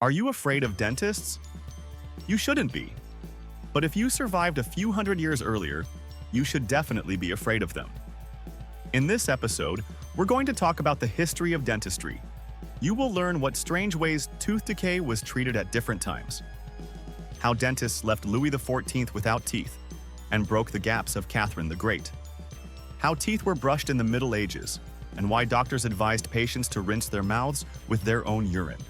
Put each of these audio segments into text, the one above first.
Are you afraid of dentists? You shouldn't be. But if you survived a few hundred years earlier, you should definitely be afraid of them. In this episode, we're going to talk about the history of dentistry. You will learn what strange ways tooth decay was treated at different times, how dentists left Louis XIV without teeth and broke the gaps of Catherine the Great, how teeth were brushed in the Middle Ages, and why doctors advised patients to rinse their mouths with their own urine.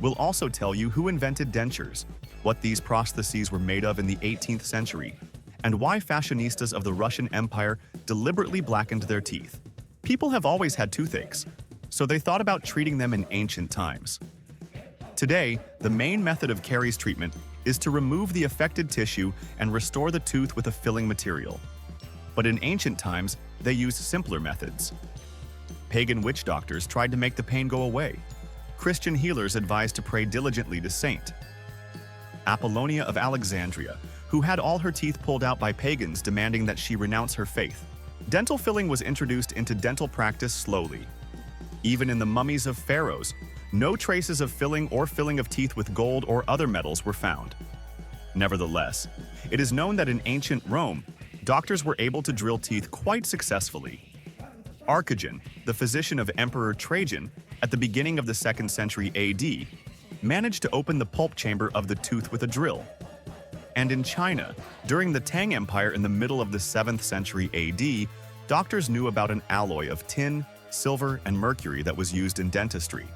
We'll also tell you who invented dentures, what these prostheses were made of in the 18th century, and why fashionistas of the Russian Empire deliberately blackened their teeth. People have always had toothaches, so they thought about treating them in ancient times. Today, the main method of caries treatment is to remove the affected tissue and restore the tooth with a filling material. But in ancient times, they used simpler methods. Pagan witch doctors tried to make the pain go away. Christian healers advised to pray diligently to Saint Apollonia of Alexandria, who had all her teeth pulled out by pagans demanding that she renounce her faith. Dental filling was introduced into dental practice slowly. Even in the mummies of pharaohs, no traces of filling of teeth with gold or other metals were found. Nevertheless, it is known that in ancient Rome, doctors were able to drill teeth quite successfully. Archigen, the physician of Emperor Trajan, at the beginning of the 2nd century AD, managed to open the pulp chamber of the tooth with a drill. And in China, during the Tang Empire in the middle of the 7th century AD, doctors knew about an alloy of tin, silver, and mercury that was used in dentistry.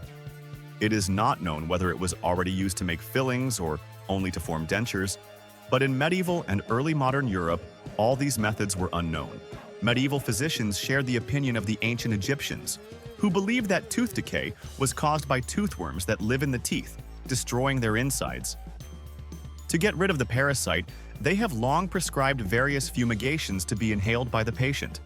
It is not known whether it was already used to make fillings or only to form dentures, but in medieval and early modern Europe, all these methods were unknown. Medieval physicians shared the opinion of the ancient Egyptians, who believed that tooth decay was caused by toothworms that live in the teeth, destroying their insides. To get rid of the parasite, they have long prescribed various fumigations to be inhaled by the patient.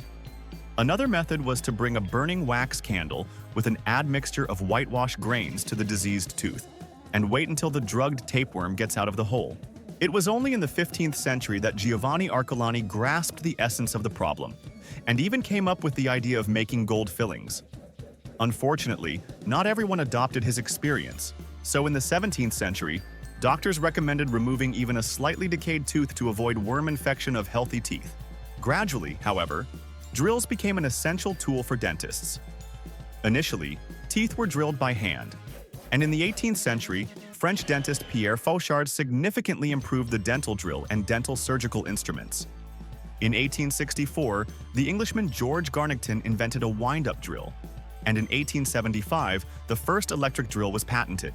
Another method was to bring a burning wax candle with an admixture of whitewash grains to the diseased tooth, and wait until the drugged tapeworm gets out of the hole. It was only in the 15th century that Giovanni Arcolani grasped the essence of the problem, and even came up with the idea of making gold fillings. Unfortunately, not everyone adopted his experience, so in the 17th century, doctors recommended removing even a slightly decayed tooth to avoid worm infection of healthy teeth. Gradually, however, drills became an essential tool for dentists. Initially, teeth were drilled by hand, and in the 18th century, French dentist Pierre Fauchard significantly improved the dental drill and dental surgical instruments. In 1864, the Englishman George Garnington invented a wind-up drill, and in 1875, the first electric drill was patented.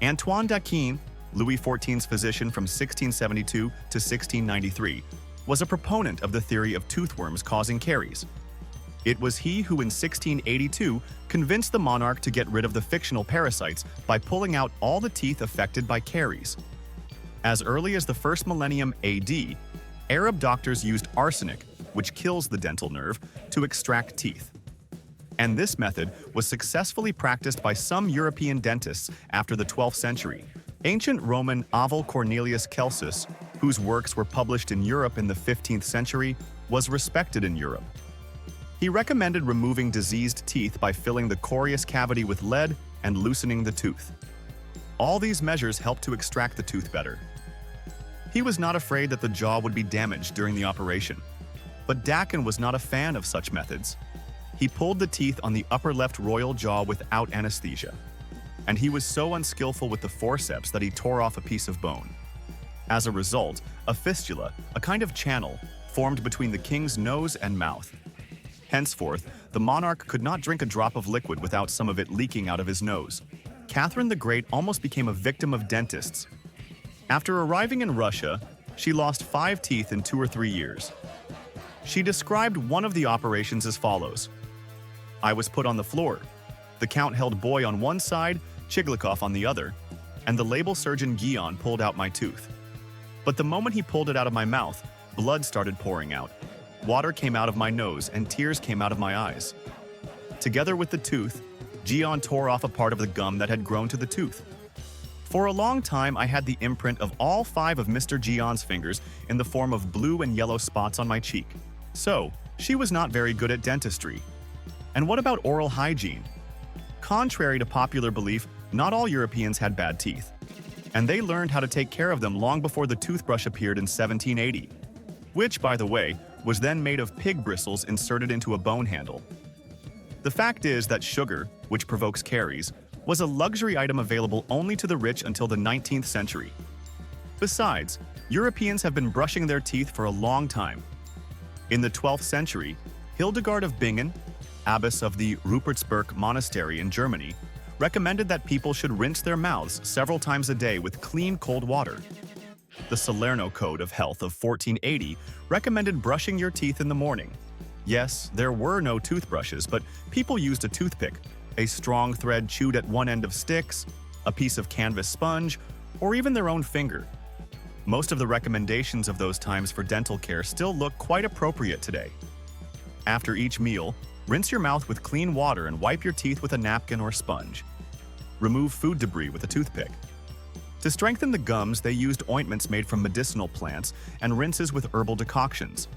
Antoine Daquin, Louis XIV's physician from 1672 to 1693, was a proponent of the theory of toothworms causing caries. It was he who in 1682 convinced the monarch to get rid of the fictional parasites by pulling out all the teeth affected by caries. As early as the first millennium AD, Arab doctors used arsenic, which kills the dental nerve, to extract teeth. And this method was successfully practiced by some European dentists after the 12th century. Ancient Roman Avel Cornelius Celsus, whose works were published in Europe in the 15th century, was respected in Europe. He recommended removing diseased teeth by filling the corious cavity with lead and loosening the tooth. All these measures helped to extract the tooth better. He was not afraid that the jaw would be damaged during the operation. But Dakin was not a fan of such methods. He pulled the teeth on the upper left royal jaw without anesthesia, and he was so unskillful with the forceps that he tore off a piece of bone. As a result, a fistula, a kind of channel, formed between the king's nose and mouth. Henceforth, the monarch could not drink a drop of liquid without some of it leaking out of his nose. Catherine the Great almost became a victim of dentists. After arriving in Russia, she lost 5 teeth in 2 or 3 years. She described one of the operations as follows. I was put on the floor. The count held boy on one side, Chiglikov on the other, and the label surgeon Guion pulled out my tooth. But the moment he pulled it out of my mouth, blood started pouring out. Water came out of my nose and tears came out of my eyes. Together with the tooth, Guion tore off a part of the gum that had grown to the tooth. For a long time, I had the imprint of all 5 of Mr. Guion's fingers in the form of blue and yellow spots on my cheek. So, she was not very good at dentistry. And what about oral hygiene? Contrary to popular belief, not all Europeans had bad teeth, and they learned how to take care of them long before the toothbrush appeared in 1780, which, by the way, was then made of pig bristles inserted into a bone handle. The fact is that sugar, which provokes caries, was a luxury item available only to the rich until the 19th century. Besides, Europeans have been brushing their teeth for a long time. In the 12th century, Hildegard of Bingen, abbess of the Rupertsberg monastery in Germany, recommended that people should rinse their mouths several times a day with clean cold water. The Salerno Code of Health of 1480 recommended brushing your teeth in the morning. Yes, there were no toothbrushes, but people used a toothpick, a strong thread chewed at one end of sticks, a piece of canvas sponge, or even their own finger. Most of the recommendations of those times for dental care still look quite appropriate today. After each meal, rinse your mouth with clean water and wipe your teeth with a napkin or sponge. Remove food debris with a toothpick. To strengthen the gums, they used ointments made from medicinal plants and rinses with herbal decoctions.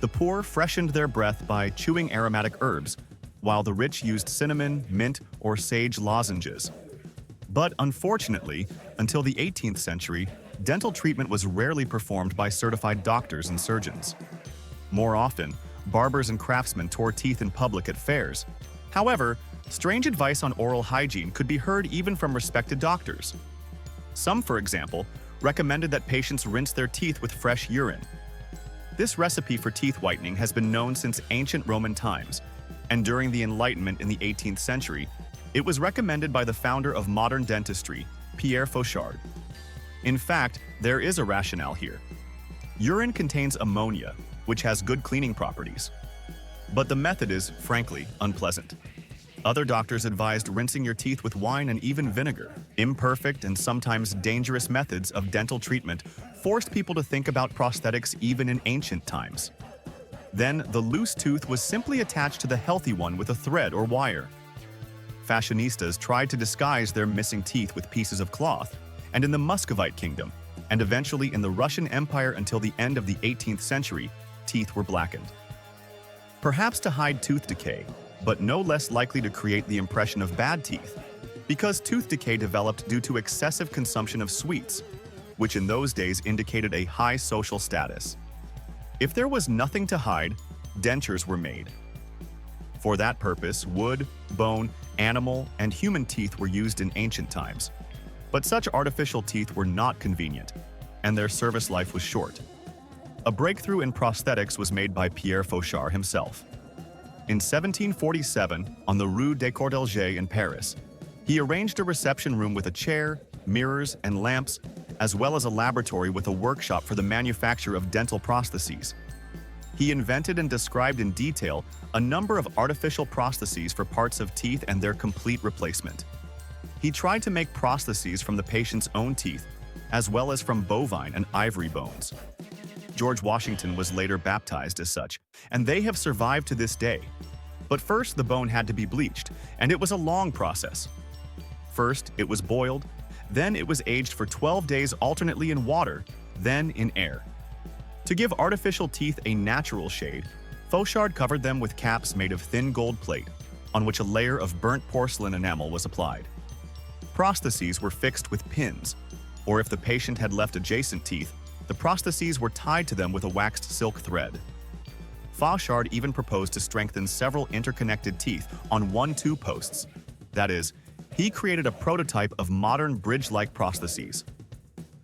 The poor freshened their breath by chewing aromatic herbs, while the rich used cinnamon, mint, or sage lozenges. But unfortunately, until the 18th century, dental treatment was rarely performed by certified doctors and surgeons. More often, barbers and craftsmen tore teeth in public at fairs. However, strange advice on oral hygiene could be heard even from respected doctors. Some, for example, recommended that patients rinse their teeth with fresh urine. This recipe for teeth whitening has been known since ancient Roman times, and during the Enlightenment in the 18th century, it was recommended by the founder of modern dentistry, Pierre Fauchard. In fact, there is a rationale here. Urine contains ammonia, which has good cleaning properties. But the method is, frankly, unpleasant. Other doctors advised rinsing your teeth with wine and even vinegar. Imperfect and sometimes dangerous methods of dental treatment forced people to think about prosthetics even in ancient times. Then, the loose tooth was simply attached to the healthy one with a thread or wire. Fashionistas tried to disguise their missing teeth with pieces of cloth, and in the Muscovite kingdom, and eventually in the Russian Empire until the end of the 18th century, teeth were blackened. Perhaps to hide tooth decay, but no less likely to create the impression of bad teeth, because tooth decay developed due to excessive consumption of sweets, which in those days indicated a high social status. If there was nothing to hide, dentures were made. For that purpose, wood, bone, animal, and human teeth were used in ancient times. But such artificial teeth were not convenient, and their service life was short. A breakthrough in prosthetics was made by Pierre Fauchard himself. In 1747, on the Rue des Cordeliers in Paris, he arranged a reception room with a chair, mirrors, and lamps, as well as a laboratory with a workshop for the manufacture of dental prostheses. He invented and described in detail a number of artificial prostheses for parts of teeth and their complete replacement. He tried to make prostheses from the patient's own teeth, as well as from bovine and ivory bones. George Washington was later baptized as such, and they have survived to this day. But first, the bone had to be bleached, and it was a long process. First, it was boiled, then it was aged for 12 days alternately in water, then in air. To give artificial teeth a natural shade, Fauchard covered them with caps made of thin gold plate, on which a layer of burnt porcelain enamel was applied. Prostheses were fixed with pins, or if the patient had left adjacent teeth, the prostheses were tied to them with a waxed silk thread. Fauchard even proposed to strengthen several interconnected teeth on 1-2 posts. That is, he created a prototype of modern bridge-like prostheses.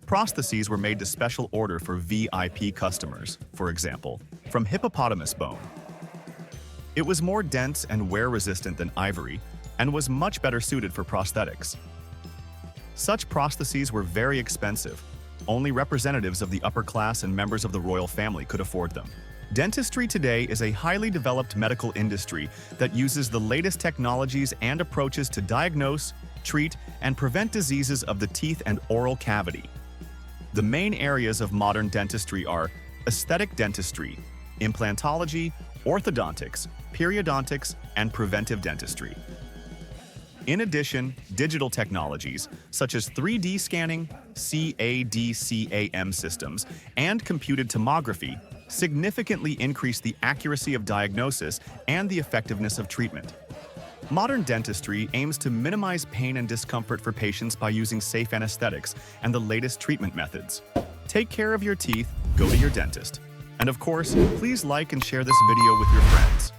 Prostheses were made to special order for VIP customers, for example, from hippopotamus bone. It was more dense and wear-resistant than ivory, and was much better suited for prosthetics. Such prostheses were very expensive. Only representatives of the upper class and members of the royal family could afford them. Dentistry today is a highly developed medical industry that uses the latest technologies and approaches to diagnose, treat, and prevent diseases of the teeth and oral cavity. The main areas of modern dentistry are aesthetic dentistry, implantology, orthodontics, periodontics, and preventive dentistry. In addition, digital technologies such as 3D scanning, CAD/CAM systems, and computed tomography significantly increase the accuracy of diagnosis and the effectiveness of treatment. Modern dentistry aims to minimize pain and discomfort for patients by using safe anesthetics and the latest treatment methods. Take care of your teeth, go to your dentist. And of course, please like and share this video with your friends.